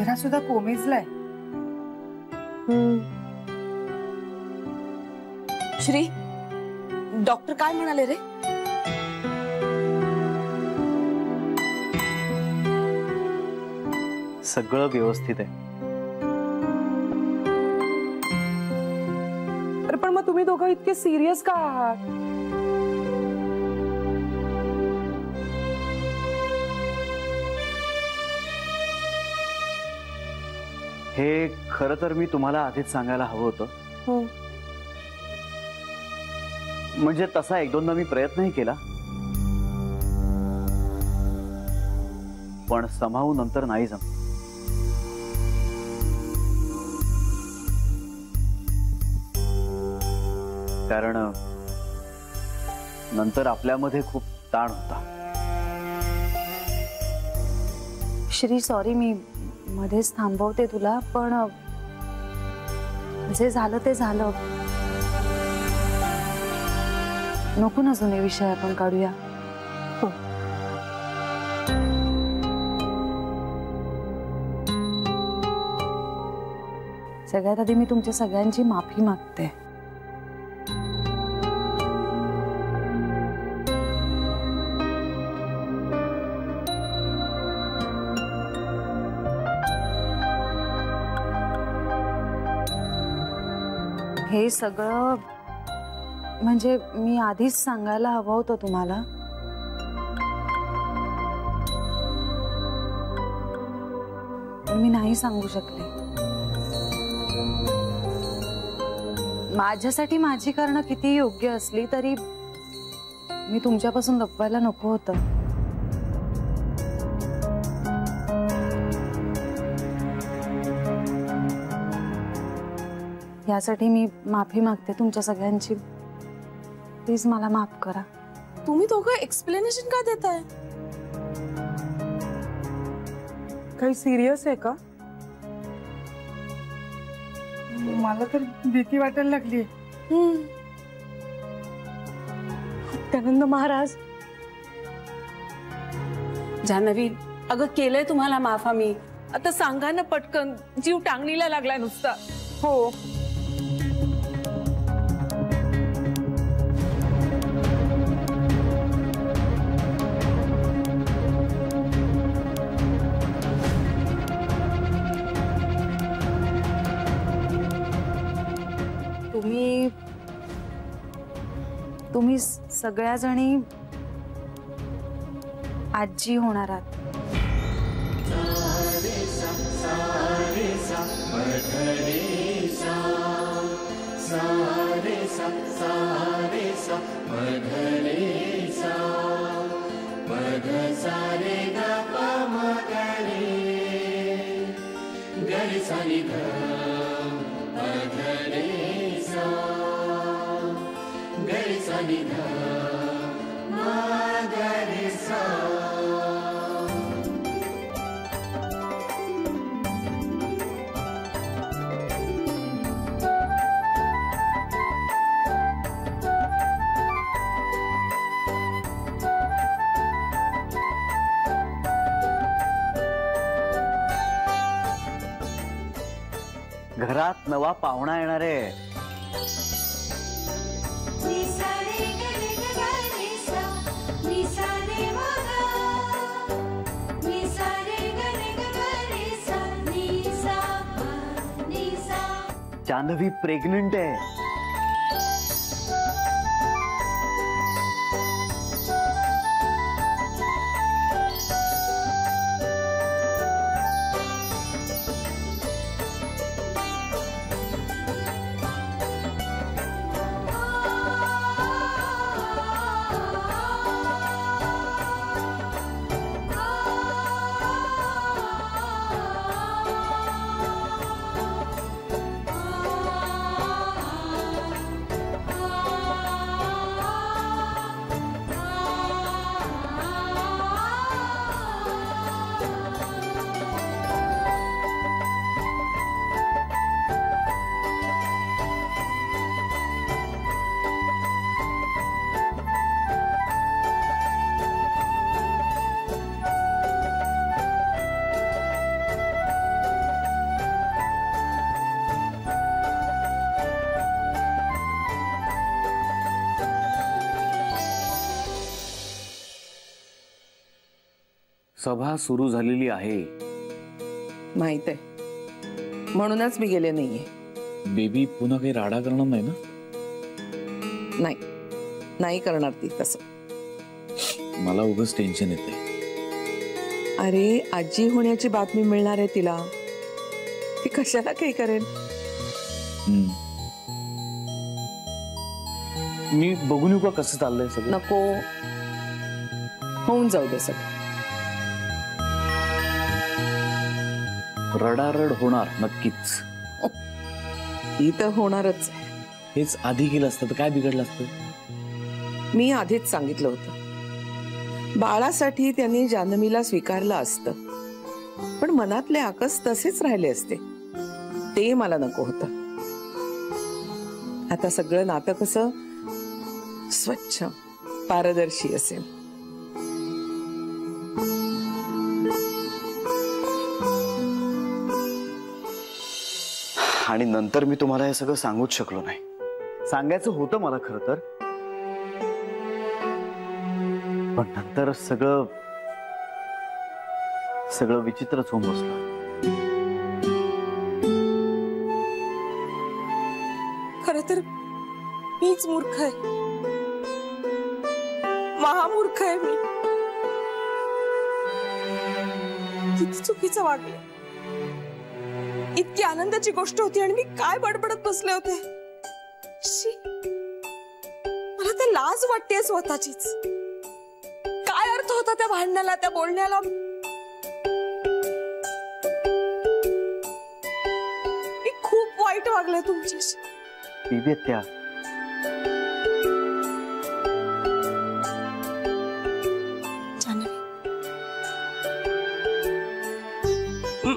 चेहरा सुद्धा कोमेजलाय. श्री, डॉक्टर काय म्हणाले रे? सगळं व्यवस्थित आहे. अरे पण मग तुम्ही दोघं इतके सिरियस का आहात? हे खरं तर मी तुम्हाला आधीच सांगायला हवं होतं. म्हणजे तसा एक दोनदा मी प्रयत्नही केला, पण समावू नंतर नाही जमलं. कारण नंतर आपल्यामध्ये खूप ताण होता. श्री, सॉरी, मी मध्येच थांबवते तुला, पण जे झालं ते झालं. नको ना जुने विषय आपण काढूया. हो. सगळ्यात आधी मी तुमच्या सगळ्यांची माफी मागते. हे सगळं म्हणजे मी आधीच सांगायला हवं होतं तुम्हाला. पण मी नाही सांगू शकले. माझ्यासाठी माझी कारणं किती योग्य असली तरी मी तुमच्यापासून लपवायला नको होतं. यासाठी मी माफी मागते तुमच्या सगळ्यांची. प्लीज मला माफ करा. तुम्ही दोघं एक्सप्लेनेशन का देताय? काही सिरियस आहे का? मला तर भीती वाटायला लागली. त्यानंद महाराज. जान्हवी, अगं केलंय तुम्हाला माफ आम्ही. आता सांगा ना पटकन, जीव टांगणीला लागलाय नुसता. हो. तुम्ही सगळ्या जणी आजी होणार आहात. घरात नवा पाहुणा येणार आहे. जान्हवी प्रेग्नंट आहे. सभा सुरू झालेली आहे. माहित आहे, म्हणूनच मी गेले नाहीये. बेबी पुन्हा काही राडा करणार नाही ना? नाही, नाही करणार ती तसं. मला उगाच टेन्शन येते. अरे आजी होण्याची बातमी मिळणार आहे तिला, ती कशाला काही करेल. मी बघून येऊ का कसं चाललंय सगळं? नको, होऊन जाऊ दे सगळं. रडारड होणार नक्कीच. ही तर होणारच. हेच आधी केलं असतं तर काय बिघडलं असतं? मी आधीच सांगितलं होतं, बाळासाठी त्यांनी जान्हवीला स्वीकारलं असतं, पण मनातले आकस तसेच राहिले असते. ते मला नको होतं. आता सगळं नातं कसं स्वच्छ पारदर्शी असेल. आणि नंतर मी तुम्हाला हे सगळं सांगूच शकलो नाही. सांगायचं होतं मला खरं तर, पण नंतर सगळं विचित्रच होऊन बसलं. खरं तर मीच मूर्ख आहे, महामूर्ख आहे मी. किती चुकीचं वागले. इतकी आनंदाची गोष्ट होती आणि मी काय बडबडत बसले होते. शी, मला तर लाज वाटते स्वतःचीच. काय अर्थ होता त्या भांडणाला, त्या बोलण्याला. मी खूप वाईट वागले तुमच्याशी. बेबी आत्या,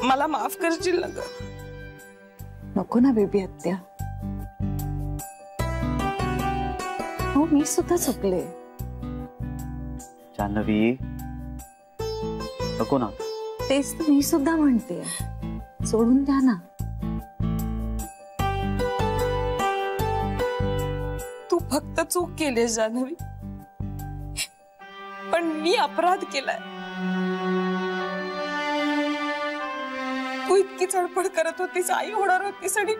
मला माफ करशील ना ग? नको ना बेबी आत्या. हो, मी सुद्धा चुकले. जान्हवी नको ना. तेच तर मी सुद्धा म्हणते, सोडून द्या ना. तू फक्त चूक केली जान्हवी, पण मी अपराध केलाय. तू इतकी चडपड करत होतीस, आई होणार होतीस, आणि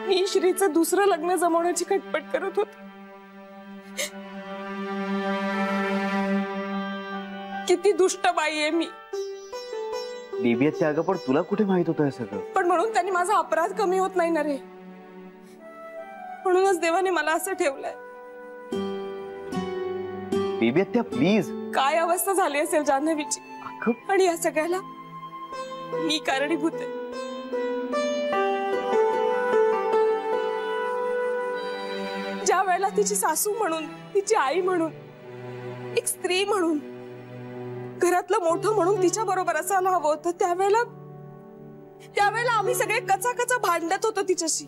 मी श्रीचं दुसरं लग्न जमवण्याची खटपट करत होते. किती दुष्ट बाई आहे मी. बेबी आत्या, अगं पण तुला कुठे माहित होतं हे सगळं? पण म्हणून त्यांनी माझा अपराध कमी होत नाही ना रे. म्हणूनच देवाने मला असं ठेवलंय. बेबी आत्या प्लीज. काय अवस्था झाली असेल जान्हवीची, आणि या सगळ्याला मी कारणीभूत आहे. ज्या वेळेला तिची सासू म्हणून, तिची आई म्हणून, एक स्त्री म्हणून, घरातलं मोठं म्हणून तिच्या बरोबर असायला हवं होतं, त्यावेळेला आम्ही सगळे कचा भांडत होतो तिच्याशी.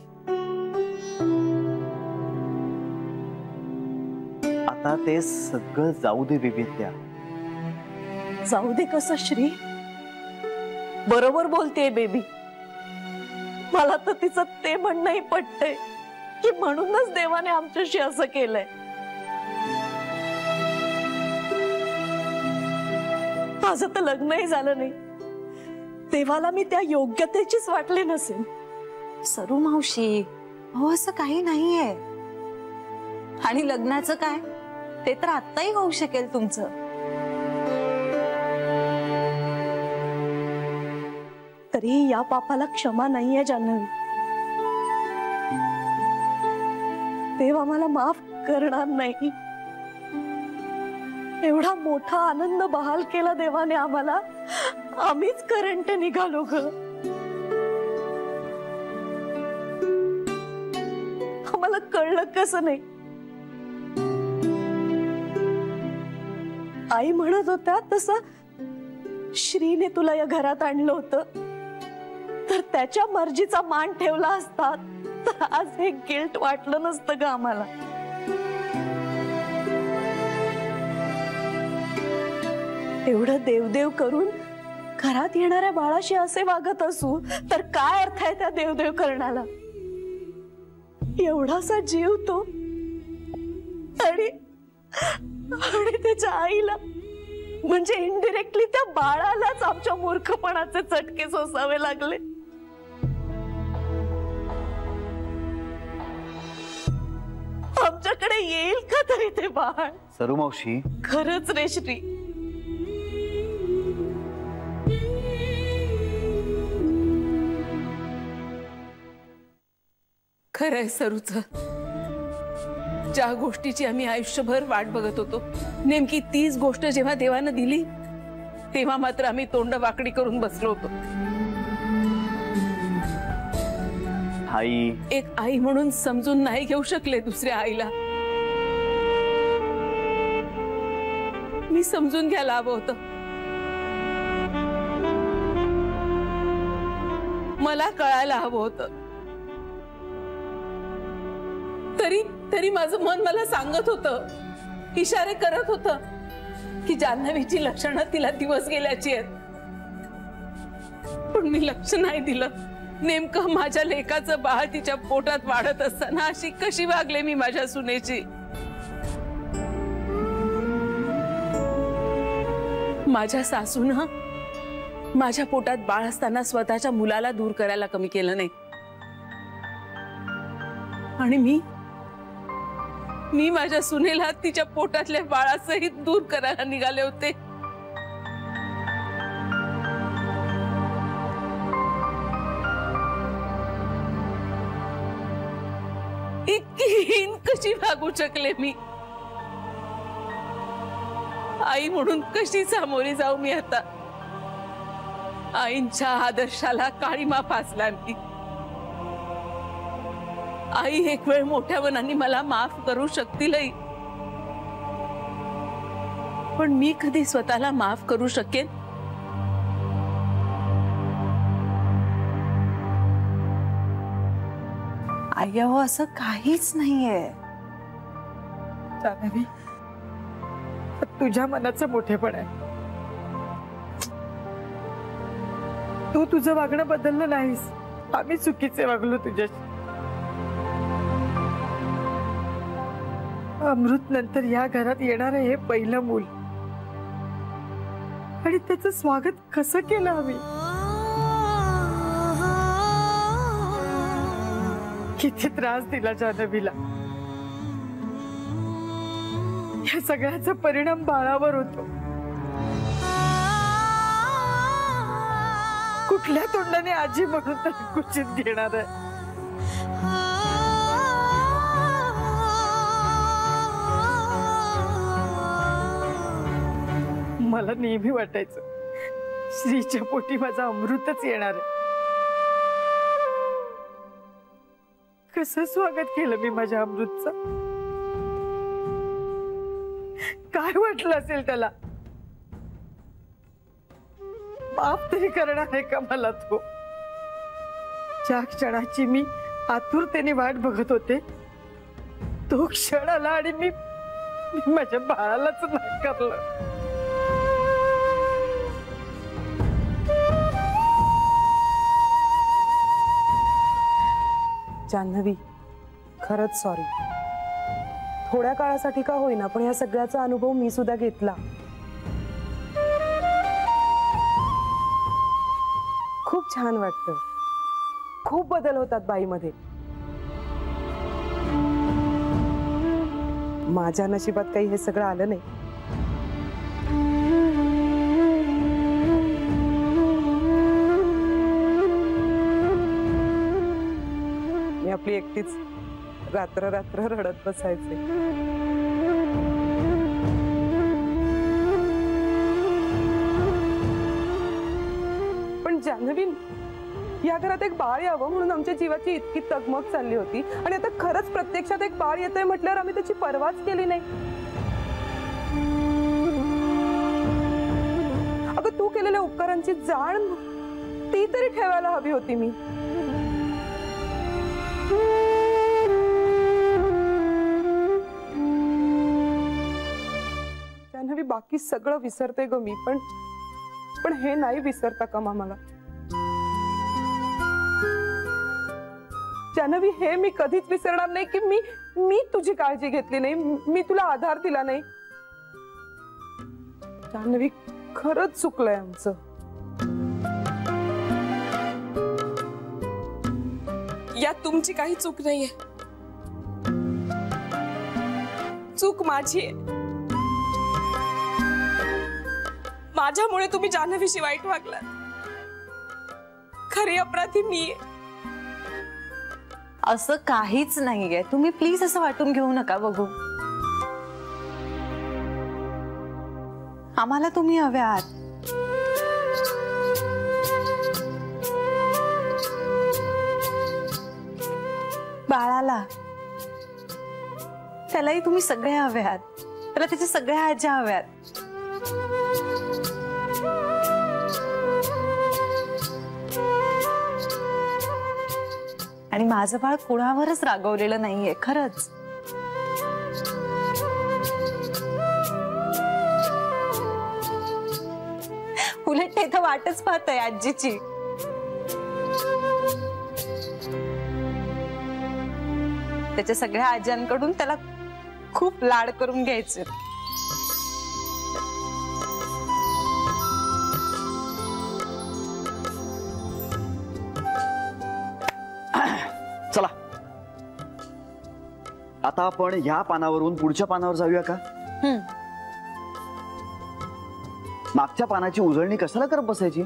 आता ते सगळं जाऊ दे बेबी आत्या. जाऊ दे कसं श्री? बरोबर बोलतेय बेबी. मला तर तिचं ते म्हणणंही पटतंय की म्हणूनच देवाने आमच्याशी असं केलंय. माझं तर लग्नही झालं नाही, देवाला मी त्या योग्यतेचीच वाटले नसेल. सरू मावशी, हो असं काही नाहीये. आणि लग्नाचं काय, ते तर आत्ताही होऊ शकेल तुमचं. तरीही या पापाला क्षमा नाहीये जान्हवी. देव आम्हाला माफ करणार नाही. एवढा मोठा आनंद बहाल केला देवाने आम्हाला, आम्हीच करंट निघालो ग. आम्हाला कळलं कसं नाही. आई म्हणत होत्या तसं श्रीने तुला या घरात आणलं होतं, तर त्याच्या मर्जीचा मान ठेवला असता तर आज हे गिल्ट वाटलं नसतं ग आम्हाला. एवढं देवदेव करून घरात येणाऱ्या बाळाशी असे वागत असू तर काय अर्थ आहे त्या देवदेव करण्याला? एवढासा जीव तो, आणि त्याच्या आईला म्हणजे इनडिरेक्टली त्या बाळालाच आमच्या मूर्खपणाचे चटके सोसावे लागले. आमच्याकडे येईल का तरी ते बाळ? सरू मावशी, खरंच रे श्री, खरंय सरूच. ज्या गोष्टीची आम्ही आयुष्यभर वाट बघत होतो, नेमकी तीच गोष्ट जेव्हा देवानं दिली तेव्हा मात्र आम्ही तोंड वाकडी करून बसलो होतो. आई, एक आई म्हणून समजून नाही घेऊ शकले दुसऱ्या आईला. मी समजून घ्यायला हवं होतं. मला कळायला हवं होतं. तरी माझं मन मला सांगत होतं, इशारे करत होतं की जान्हवीची लक्षणं तिला दिवस गेल्याची आहेत. पण मी लक्ष नाही दिलं. नेमकं माझ्या लेकाचं बाळ तिच्या पोटात वाढत असताना अशी कशी वागले मी माझ्या सुनेची. माझ्या सासूनं माझ्या पोटात बाळ असताना स्वतःच्या मुलाला दूर करायला कमी केलं नाही. आणि मी माझ्या सुनेला तिच्या पोटातल्या बाळासहित दूर करायला निघाले होते. इतकी हीन कशी वागू शकले मी? आई म्हणून कशी सामोरी जाऊ मी आता? आईंच्या आदर्शाला काळीमा फासला मी. आई एक वेळ मोठ्या मनाने मला माफ करू शकतीलही, पण मी कधी स्वतःला माफ करू शकेन? आई अहो असं काहीच नाहीये. जान्हवी, तुझ्या मनाचं मोठेपण आहे. तू तुझं वागणं बदललं नाहीस. आम्ही चुकीचे वागलो तुझ्याशी. अमृत नंतर या घरात येणार हे पहिलं मूल, आणि त्याचं स्वागत कसं केलं आम्ही? किती त्रास दिला जान्हवीला. या सगळ्याचा परिणाम बाळावर होतो. कुठल्या तोंडाने आजी म्हणून तर कुचित घेणार आहे? मला नेहमी वाटायचं श्रीच्या पोटी माझा अमृतच येणार आहे. कसं स्वागत केलं मी माझ्या अमृतचं? काय वाटलं असेल त्याला? माफ तरी करणार आहे का मला तो? ज्या क्षणाची मी आतुरतेने वाट बघत होते तो क्षण आला आणि मी माझ्या बाळालाच नाकारलं. जान्हवी, खरंच सॉरी. थोड्या काळासाठी का होईना पण या सगळ्याचा अनुभव मी सुद्धा घेतला. खूप छान वाटतं. खूप बदल होतात बाईमध्ये. माझ्या नशिबात काही हे सगळं आलं नाही. मी आपली एकटीच रात्र रात्र रडत बसायचे. पण जान्हवी, या घरात एक बाळ यावं म्हणून आमच्या जीवाची इतकी तगमग चालली होती, आणि आता खरंच प्रत्यक्षात एक बाळ येतंय म्हटल्यावर आम्ही त्याची पर्वाच केली नाही. अगं, तू केलेल्या उपकारांची जाण ती तरी ठेवायला हवी होती मी. जान्हवी, बाकी सगळं विसरते ग मी, पण हे नाही विसरता का मला? जान्हवी, हे मी कधीच विसरणार नाही की मी तुझी काळजी घेतली नाही, मी तुला आधार दिला नाही. जान्हवी, खरंच चुकलंय आमचं. यात तुमची काही चूक नाहीये, चूक माझी आहे. माझ्यामुळे तुम्ही जान्हवीशी वाईट वागलात. खरी अपराधी मी आहे. असं काहीच नाहीये, तुम्ही प्लीज असं वाटून घेऊ नका बघू. आम्हाला तुम्ही हवे आहात. बाळाला, त्यालाही तुम्ही सगळे हवे आहात. त्याला त्याच्या सगळ्या आज्या हव्यात. आणि माझं बाळ कुणावरच रागवलेलं नाहीये खरंच. उलट ते तर वाटच पाहतय आजीची. त्याच्या सगळ्या आज्यांकडून त्याला खूप लाड करून घ्यायचे. चला आता आपण ह्या पानावरून पुढच्या पानावर जाऊया का? मागच्या पानाची उजळणी कशाला करत बसायची?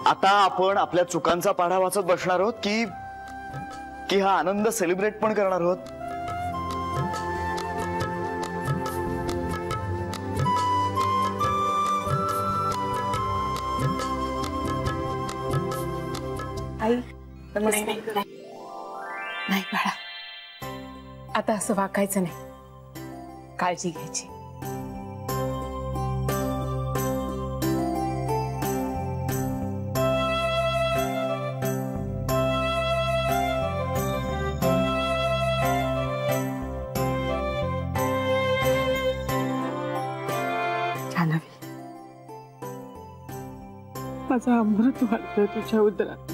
आता आपण आपल्या चुकांचा पाढा वाचत बसणार आहोत की हा आनंद सेलिब्रेट पण करणार आहोत? आई नाही बाळा, आता असं वागायचं नाही. काळजी घ्यायची. जान्हवी, माझा अमृत वाढतोय तुझ्या उदरात.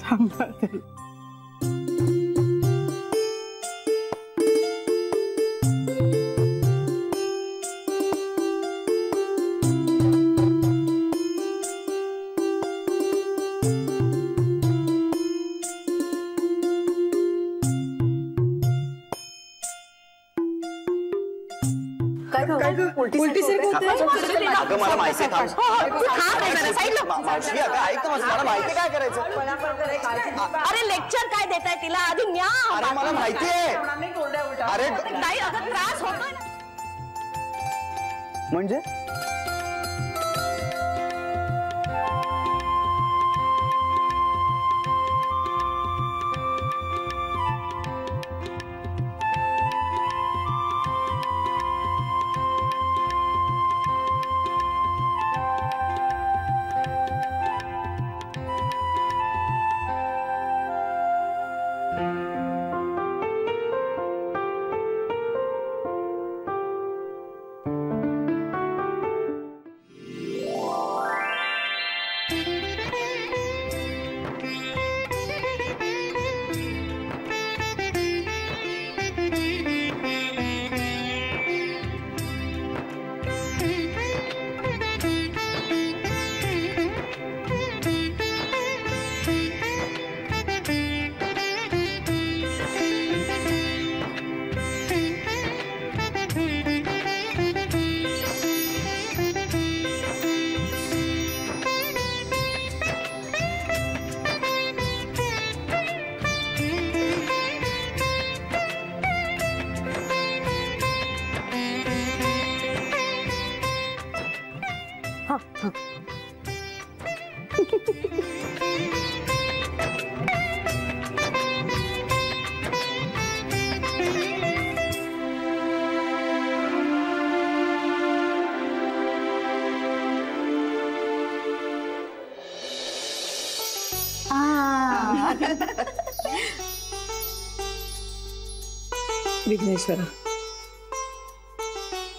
सांभाळ त्याला. अगं मला माहिती आहे. काय करायचं? अरे लेक्चर काय देताय तिला? आधी न्या. अरे मला माहिती आहे. अरे नाही, अगं त्रास होतोय. म्हणजे विघ्नेश्वरा,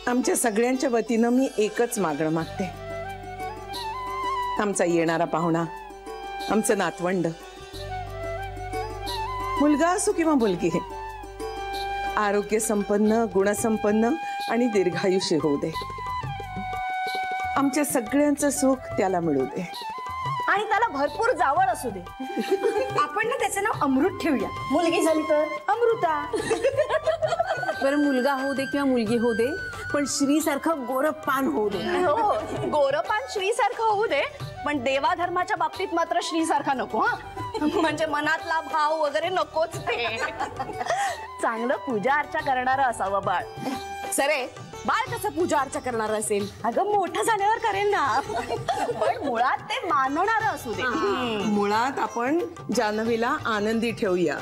आमच्या सगळ्यांच्या वतीनं मी एकच मागणं मागते. आमचा येणारा पाहुणा, आमचं नातवंड मुलगा असो किंवा मुलगी, आरोग्य संपन्न, गुणसंपन्न आणि दीर्घायुष्य होऊ दे. आमच्या सगळ्यांचं सुख त्याला मिळू दे. आणि त्याला भरपूर जावळ असू दे. आपण ना त्याचं नाव अमृत ठेवूया. मुलगी झाली तर अमृता. बरं, मुलगा होऊ दे किंवा मुलगी होऊ दे, पण श्री सारखं गोरपान होऊ दे. हो, गोरपान श्री सारखं होऊ दे, पण देवाधर्माच्या बाबतीत मात्र श्री सारखा नको. हा, म्हणजे मनातला भाव वगैरे नकोच ते. चांगलं पूजा अर्चा करणारं असावं बाळ. सरे, बाळ कसं पूजा अर्चा करणार असेल? अगं मोठं झाल्यावर करेल ना. पण मुळात ते मानणारं असू दे. मुळात आपण जान्हवीला आनंदी ठेवूया,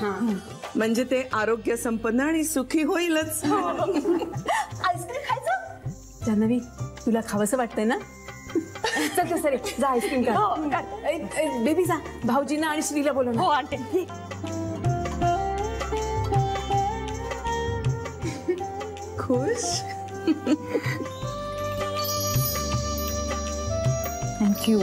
म्हणजे ते आरोग्य संपन्न आणि सुखी होईलच. आईस्क्रीम खायचं? जान्हवी, तुला खावंसं वाटतंय ना? चल सरे, जा आईस्क्रीम का. बेबी जा, भाऊजींना आणि श्रीला बोलव. हो आणते. खुश. थँक्यू.